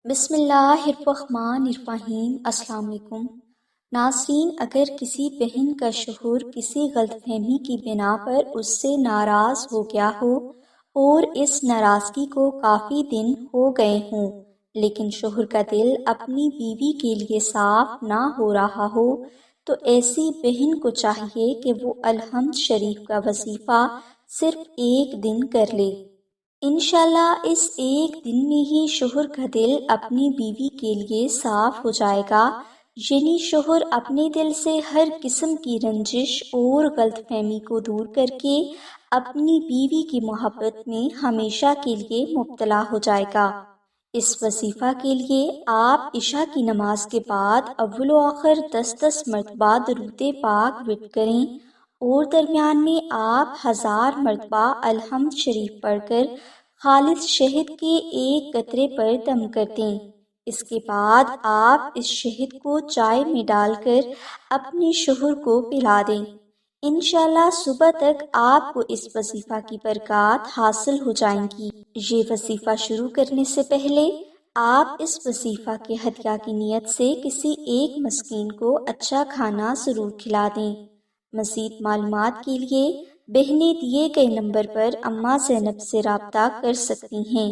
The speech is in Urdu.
بسم اللہ الرحمن الرحیم۔ السلام علیکم ناظرین، اگر کسی بہن کا شوہر کسی غلط فہمی کی بنا پر اس سے ناراض ہو گیا ہو اور اس ناراضگی کو کافی دن ہو گئے ہوں لیکن شوہر کا دل اپنی بیوی کے لیے صاف نہ ہو رہا ہو تو ایسی بہن کو چاہیے کہ وہ الحمد شریف کا وظیفہ صرف ایک دن کر لے۔ انشاءاللہ اس ایک دن میں ہی شوہر کا دل اپنی بیوی کے لیے صاف ہو جائے گا، یعنی شوہر اپنے دل سے ہر قسم کی رنجش اور غلط فہمی کو دور کر کے اپنی بیوی کی محبت میں ہمیشہ کے لیے مبتلا ہو جائے گا۔ اس وظیفہ کے لیے آپ عشاء کی نماز کے بعد اول و آخر 10 مرتبہ درود پاک رٹ کریں اور درمیان میں آپ 1000 مرتبہ الحمد شریف پڑھ کر خالص شہد کے ایک قطرے پر دم کر دیں۔ اس کے بعد آپ اس شہد کو چائے میں ڈال کر اپنے شوہر کو پلا دیں۔ انشاءاللہ صبح تک آپ کو اس وظیفہ کی برکات حاصل ہو جائیں گی۔ یہ وظیفہ شروع کرنے سے پہلے آپ اس وظیفہ کے ہدیہ کی نیت سے کسی ایک مسکین کو اچھا کھانا ضرور کھلا دیں۔ مزید معلومات کے لیے بہنیں دیے گئے نمبر پر اماں زینب سے رابطہ کر سکتی ہیں۔